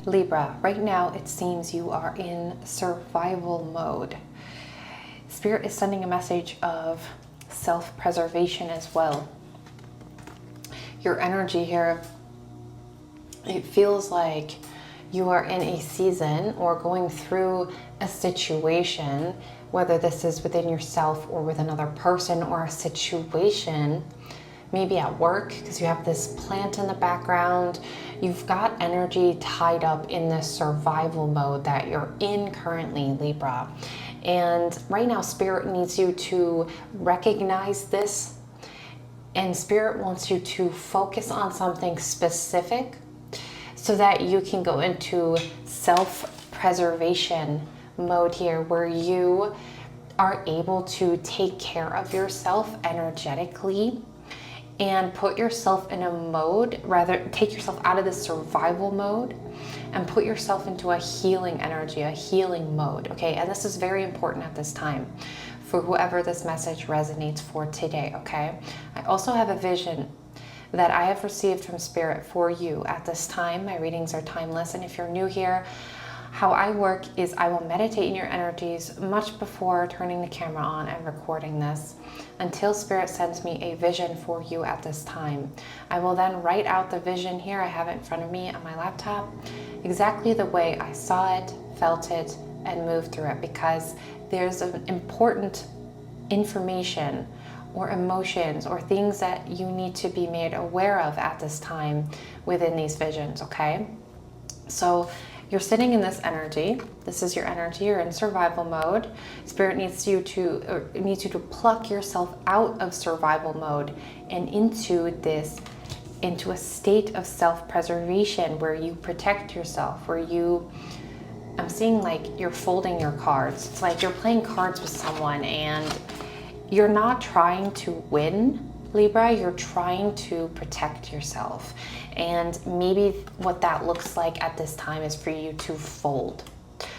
Libra, right now it seems you are in survival mode. Spirit is sending a message of self-preservation as well. Your energy here, it feels like you are in a season or going through a situation, whether this is within yourself or with another person, or a situation maybe at work, because you have this plant in the background. You've got energy tied up in this survival mode that you're in currently, Libra. And right now, Spirit needs you to recognize this, and Spirit wants you to focus on something specific so that you can go into self-preservation mode here, where you are able to take care of yourself energetically and put yourself in a mode, rather take yourself out of the survival mode and put yourself into a healing energy, a healing mode, okay? And this is very important at this time for whoever this message resonates for today, okay? I also have a vision that I have received from Spirit for you at this time. My readings are timeless, and if you're new here, how I work is I will meditate in your energies much before turning the camera on and recording this, until Spirit sends me a vision for you at this time. I will then write out the vision here. I have it in front of me on my laptop, exactly the way I saw it, felt it, and moved through it, because there's an important information or emotions or things that you need to be made aware of at this time within these visions, okay? So you're sitting in this energy. This is your energy. You're in survival mode. Spirit needs you to pluck yourself out of survival mode and into a state of self-preservation where you protect yourself, where you, I'm seeing like you're folding your cards. It's like you're playing cards with someone and you're not trying to win, Libra, you're trying to protect yourself. And maybe what that looks like at this time is for you to fold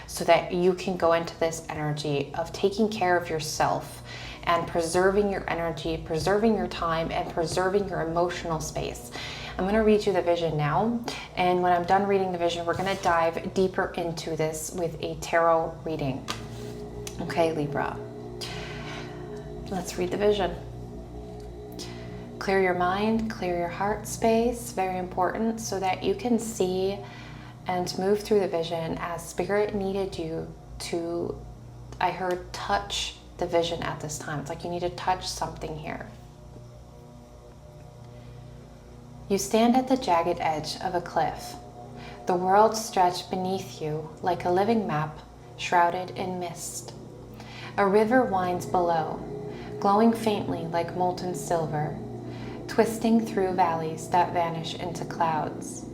so that you can go into this energy of taking care of yourself and preserving your energy, preserving your time, and preserving your emotional space. I'm going to read you the vision now, and when I'm done reading the vision, we're going to dive deeper into this with a tarot reading. Okay, Libra. Let's read the vision. Clear your mind, clear your heart space, very important, so that you can see and move through the vision as Spirit needed you to, I heard, touch the vision at this time. It's like you need to touch something here. You stand at the jagged edge of a cliff. The world stretched beneath you like a living map shrouded in mist. A river winds below, glowing faintly like molten silver, twisting through valleys that vanish into clouds.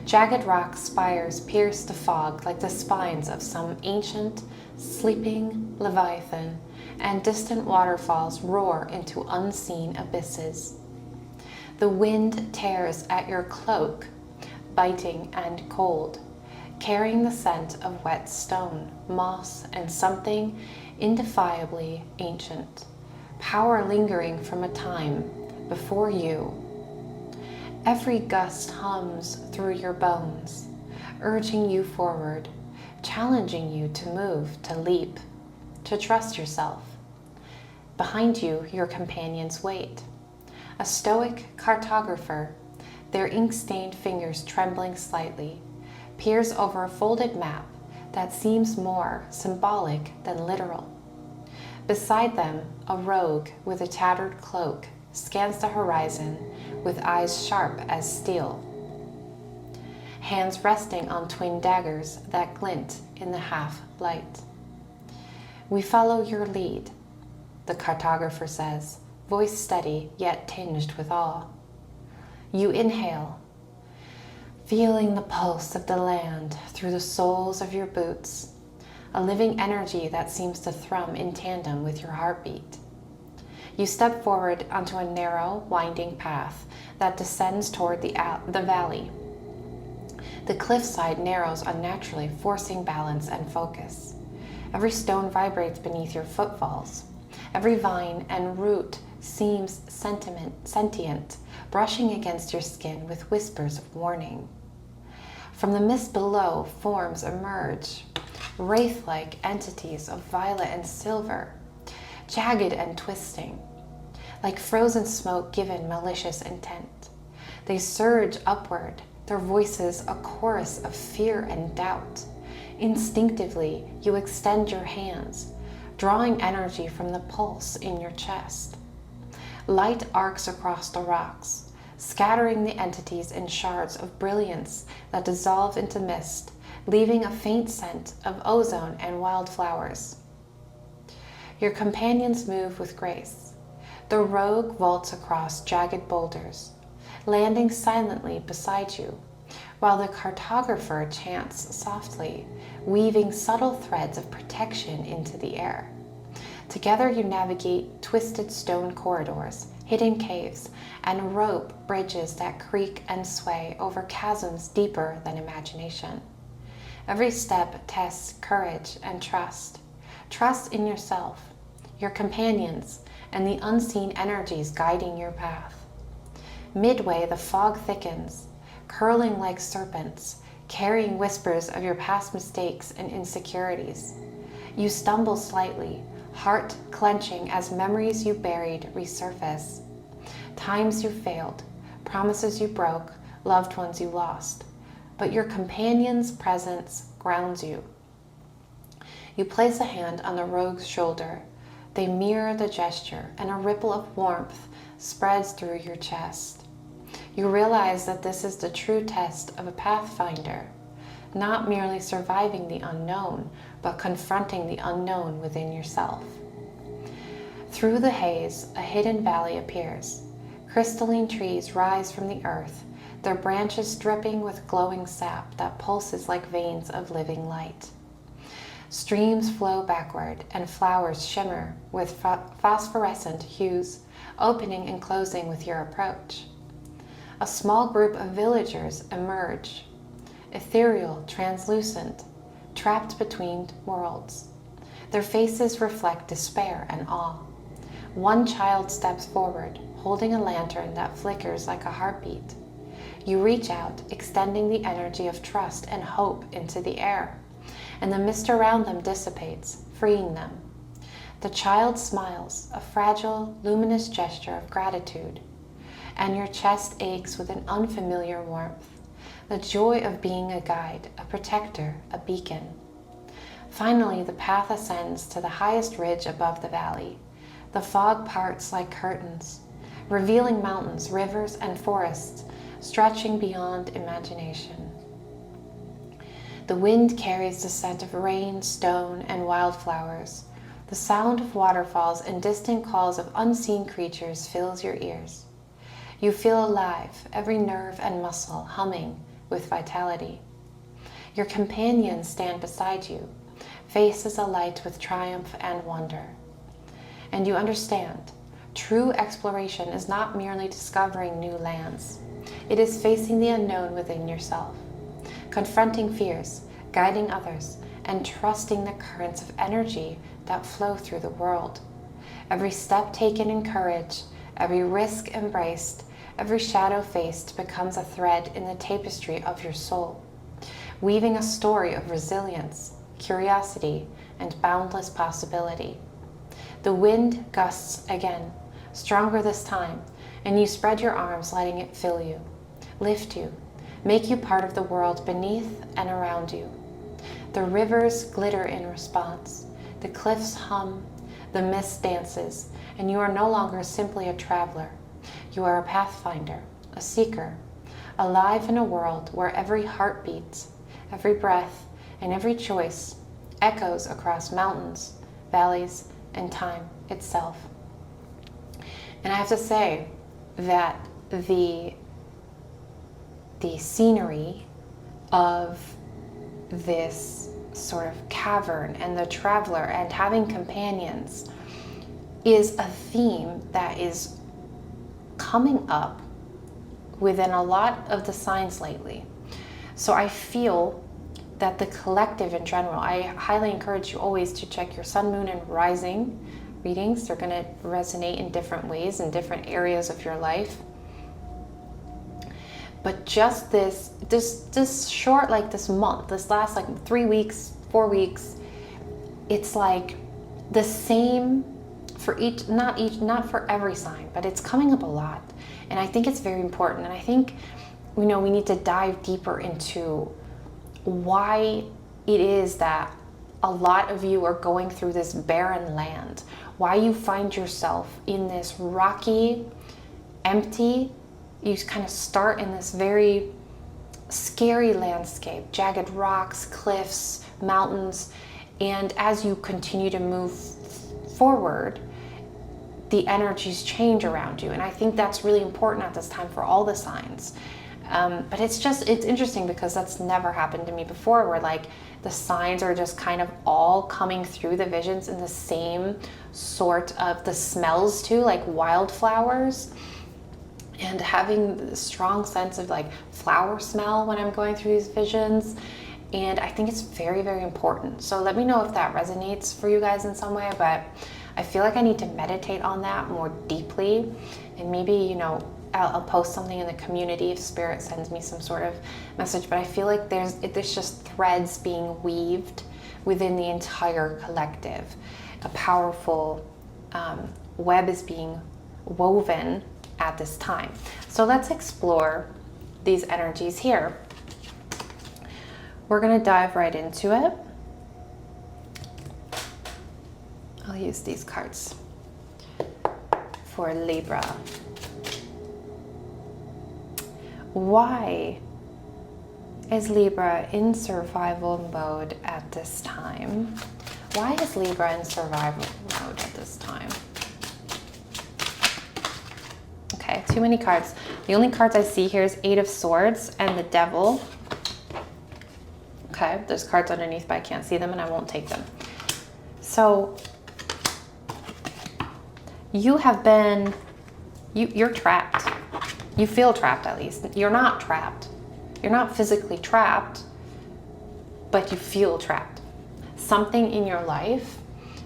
Jagged rock spires pierce the fog like the spines of some ancient, sleeping leviathan, and distant waterfalls roar into unseen abysses. The wind tears at your cloak, biting and cold, carrying the scent of wet stone, moss, and something indefiably ancient, power lingering from a time before you. Every gust hums through your bones, urging you forward, challenging you to move, to leap, to trust yourself. Behind you, your companions wait. A stoic cartographer, their ink-stained fingers trembling slightly, peers over a folded map that seems more symbolic than literal. Beside them, a rogue with a tattered cloak scans the horizon with eyes sharp as steel, hands resting on twin daggers that glint in the half-light. We follow your lead, the cartographer says, voice steady yet tinged with awe. You inhale, feeling the pulse of the land through the soles of your boots, a living energy that seems to thrum in tandem with your heartbeat. You step forward onto a narrow, winding path that descends toward the valley. The cliffside narrows unnaturally, forcing balance and focus. Every stone vibrates beneath your footfalls. Every vine and root seems sentient, brushing against your skin with whispers of warning. From the mist below, forms emerge, wraith-like entities of violet and silver, jagged and twisting, like frozen smoke given malicious intent. They surge upward, their voices a chorus of fear and doubt. Instinctively, you extend your hands, drawing energy from the pulse in your chest. Light arcs across the rocks, scattering the entities in shards of brilliance that dissolve into mist, leaving a faint scent of ozone and wildflowers. Your companions move with grace. The rogue vaults across jagged boulders, landing silently beside you, while the cartographer chants softly, weaving subtle threads of protection into the air. Together you navigate twisted stone corridors, hidden caves, and rope bridges that creak and sway over chasms deeper than imagination. Every step tests courage and trust. Trust in yourself, your companions, and the unseen energies guiding your path. Midway, the fog thickens, curling like serpents, carrying whispers of your past mistakes and insecurities. You stumble slightly, heart clenching as memories you buried resurface. Times you failed, promises you broke, loved ones you lost. But your companion's presence grounds you. You place a hand on the rogue's shoulder. They mirror the gesture, and a ripple of warmth spreads through your chest. You realize that this is the true test of a pathfinder, not merely surviving the unknown, but confronting the unknown within yourself. Through the haze, a hidden valley appears. Crystalline trees rise from the earth, their branches dripping with glowing sap that pulses like veins of living light. Streams flow backward, and flowers shimmer with phosphorescent hues, opening and closing with your approach. A small group of villagers emerge, ethereal, translucent, trapped between worlds. Their faces reflect despair and awe. One child steps forward, holding a lantern that flickers like a heartbeat. You reach out, extending the energy of trust and hope into the air, and the mist around them dissipates, freeing them. The child smiles, a fragile, luminous gesture of gratitude, and your chest aches with an unfamiliar warmth, the joy of being a guide, a protector, a beacon. Finally, the path ascends to the highest ridge above the valley. The fog parts like curtains, revealing mountains, rivers, and forests stretching beyond imagination. The wind carries the scent of rain, stone, and wildflowers. The sound of waterfalls and distant calls of unseen creatures fills your ears. You feel alive, every nerve and muscle humming with vitality. Your companions stand beside you, faces alight with triumph and wonder. And you understand, true exploration is not merely discovering new lands. It is facing the unknown within yourself, confronting fears, guiding others, and trusting the currents of energy that flow through the world. Every step taken in courage, every risk embraced, every shadow faced becomes a thread in the tapestry of your soul, weaving a story of resilience, curiosity, and boundless possibility. The wind gusts again, stronger this time, and you spread your arms, letting it fill you, lift you, make you part of the world beneath and around you. The rivers glitter in response, the cliffs hum, the mist dances, and you are no longer simply a traveler. You are a pathfinder, a seeker, alive in a world where every heartbeat, every breath, and every choice echoes across mountains, valleys, and time itself. And I have to say that the scenery of this sort of cavern and the traveler and having companions is a theme that is coming up within a lot of the signs lately. So I feel that the collective in general, I highly encourage you always to check your sun, moon, and rising readings. They're going to resonate in different ways in different areas of your life. But just this short, like this month, this last like 3 weeks, 4 weeks, it's like the same for not for every sign, but it's coming up a lot. And I think it's very important. And I think, we need to dive deeper into why it is that a lot of you are going through this barren land, why you find yourself in this rocky, empty, you kind of start in this very scary landscape, jagged rocks, cliffs, mountains, and as you continue to move forward, the energies change around you. And I think that's really important at this time for all the signs. But it's interesting because that's never happened to me before, where like the signs are just kind of all coming through the visions in the same sort of, the smells too, like wildflowers, and having the strong sense of like flower smell when I'm going through these visions. And I think it's very, very important. So let me know if that resonates for you guys in some way, but I feel like I need to meditate on that more deeply. And maybe, I'll post something in the community if Spirit sends me some sort of message. But I feel like there's just threads being weaved within the entire collective. A powerful web is being woven at this time. So let's explore these energies here. We're going to dive right into it. I'll use these cards for Libra. Why is Libra in survival mode at this time? Why is Libra in survival mode at this time? Okay, too many cards. The only cards I see here is Eight of Swords and the Devil. Okay, there's cards underneath, but I can't see them and I won't take them. So you have been, you're trapped. You feel trapped, at least. You're not trapped. You're not physically trapped, but you feel trapped. Something in your life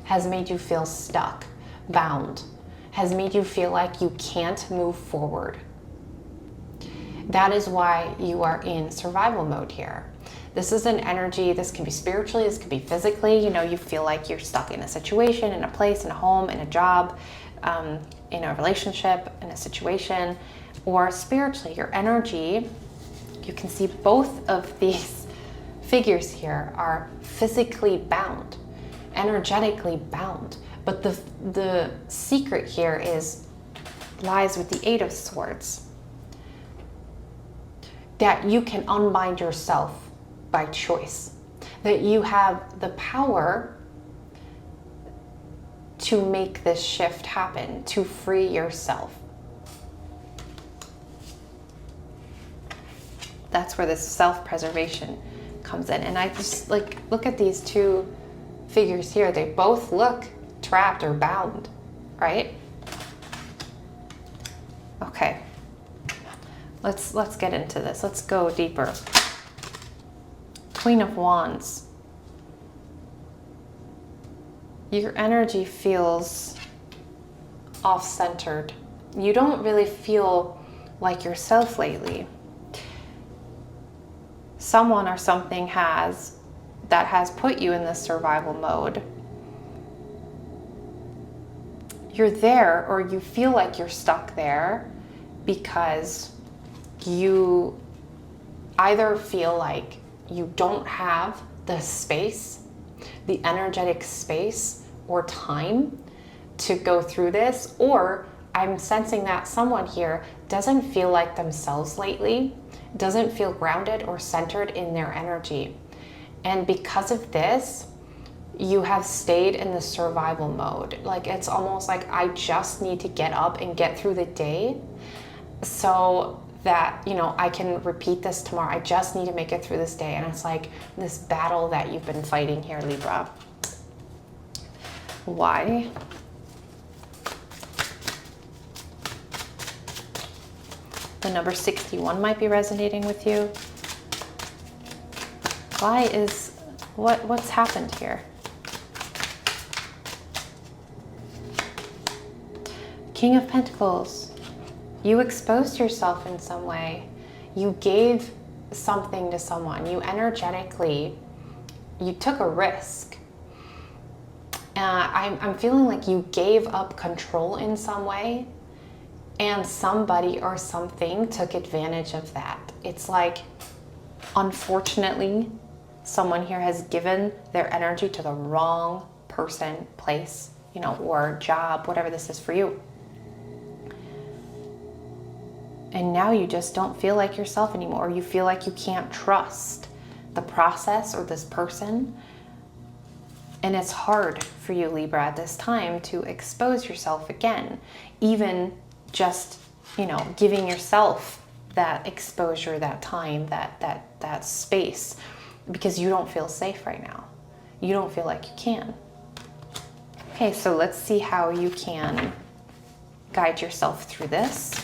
has made you feel stuck, bound, has made you feel like you can't move forward. That is why you are in survival mode here. This is an energy, this can be spiritually, this can be physically. You feel like you're stuck in a situation, in a place, in a home, in a job, in a relationship, in a situation, or spiritually, your energy. You can see both of these figures here are physically bound, energetically bound. But the secret here lies with the Eight of Swords. That you can unbind yourself by choice. That you have the power to make this shift happen, to free yourself. That's where this self-preservation comes in. And I just look at these two figures here. They both look trapped or bound, right? Okay. Let's get into this. Let's go deeper. Queen of Wands. Your energy feels off-centered. You don't really feel like yourself lately. Someone or something has put you in this survival mode. You're there, or you feel like you're stuck there because you either feel like you don't have the space, the energetic space or time to go through this, or I'm sensing that someone here doesn't feel like themselves lately, doesn't feel grounded or centered in their energy. And because of this, you have stayed in the survival mode. Like, it's almost like, I just need to get up and get through the day so that, I can repeat this tomorrow. I just need to make it through this day. And it's like this battle that you've been fighting here, Libra. Why? The number 61 might be resonating with you. What's happened here? King of Pentacles. You exposed yourself in some way. You gave something to someone. You energetically, you took a risk. I'm feeling like you gave up control in some way, and somebody or something took advantage of that. It's like, unfortunately, someone here has given their energy to the wrong person, place, you know, or job, whatever this is for you. And now you just don't feel like yourself anymore. You feel like you can't trust the process or this person. And it's hard for you, Libra, at this time to expose yourself again. Even just, you know, giving yourself that exposure, that time, that space, because you don't feel safe right now. You don't feel like you can. Okay, so let's see how you can guide yourself through this.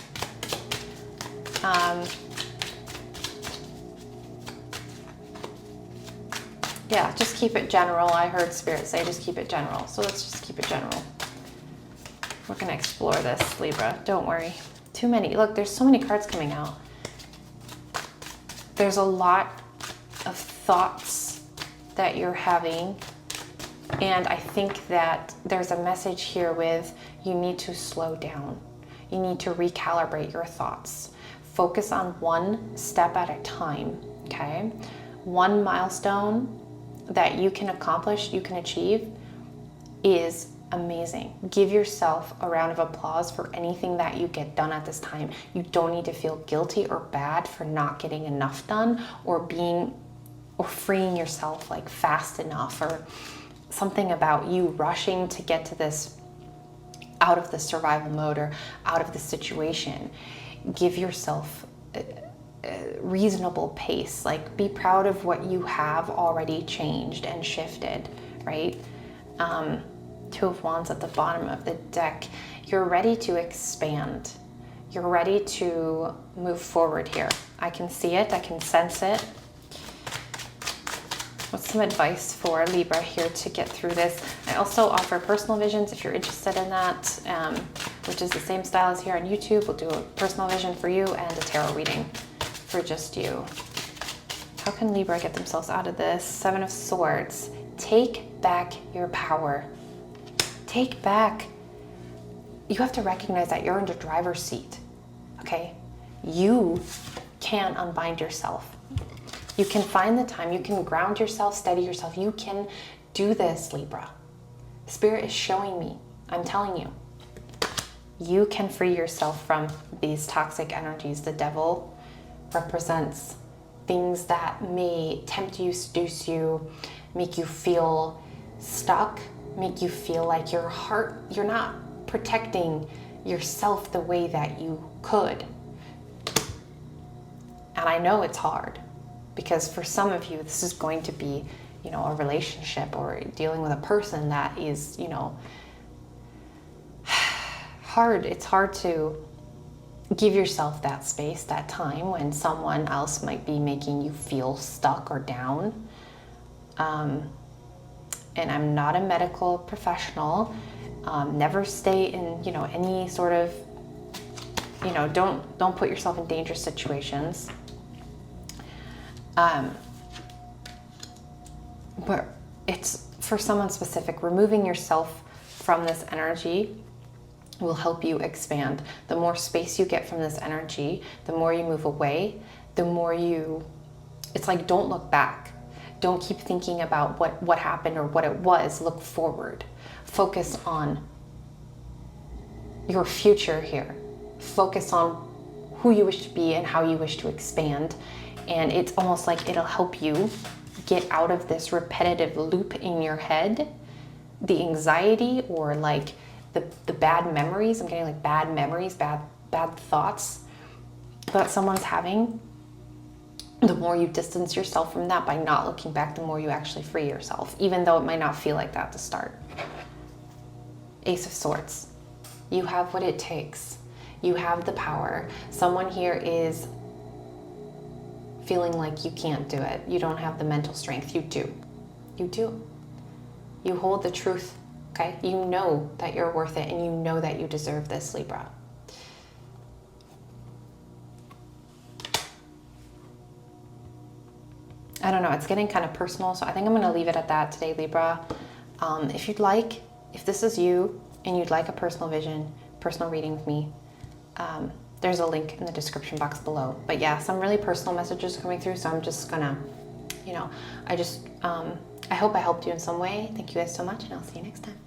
Yeah, just keep it general. I heard Spirit say just keep it general. So let's just keep it general. We're going to explore this, Libra. Don't worry. Too many. Look, there's so many cards coming out. There's a lot of thoughts that you're having. And I think that there's a message here with you need to slow down. You need to recalibrate your thoughts. Focus on one step at a time, okay? One milestone that you can accomplish, you can achieve, is amazing. Give yourself a round of applause for anything that you get done at this time. You don't need to feel guilty or bad for not getting enough done, or freeing yourself like fast enough, or something about you rushing to get to this, out of the survival mode or out of the situation. Give yourself a reasonable pace. Like, be proud of what you have already changed and shifted, right? Two of Wands at the bottom of the deck. You're ready to expand. You're ready to move forward here. I can see it. I can sense it. What's some advice for Libra here to get through this? I also offer personal visions if you're interested in that, which is the same style as here on YouTube. We'll do a personal vision for you and a tarot reading for just you. How can Libra get themselves out of this? Seven of Swords. Take back your power. Take back. You have to recognize that you're in the driver's seat, okay? You can unbind yourself. You can find the time. You can ground yourself, steady yourself. You can do this, Libra. Spirit is showing me. I'm telling you. You can free yourself from these toxic energies. The devil represents things that may tempt you, seduce you, make you feel stuck, make you feel like you're not protecting yourself the way that you could. And I know it's hard, because for some of you, this is going to be, you know, a relationship or dealing with a person that is, you know, hard. It's hard to give yourself that space, that time, when someone else might be making you feel stuck or down. And I'm not a medical professional. Never stay in, you know, any sort of, you know, don't put yourself in dangerous situations. But it's for someone specific. Removing yourself from this energy will help you expand. The more space you get from this energy, the more you move away, the more it's like, don't look back. Don't keep thinking about what happened or what it was. Look forward. Focus on your future here. Focus on who you wish to be and how you wish to expand. And it's almost like it'll help you get out of this repetitive loop in your head, the anxiety or like the bad memories. I'm getting like bad memories, bad thoughts that someone's having. The more you distance yourself from that by not looking back, the more you actually free yourself, even though it might not feel like that to start. Ace of Swords. You have what it takes. You have the power. Someone here is feeling like you can't do it. You don't have the mental strength. You do. You do. You hold the truth, okay? You know that you're worth it, and you know that you deserve this, Libra. I don't know, it's getting kind of personal, so I think I'm going to leave it at that today, Libra. If you'd like, if this is you and you'd like a personal vision, personal reading with me, there's a link in the description box below. But yeah, some really personal messages coming through, so I'm just gonna, I hope I helped you in some way. Thank you guys so much, and I'll see you next time.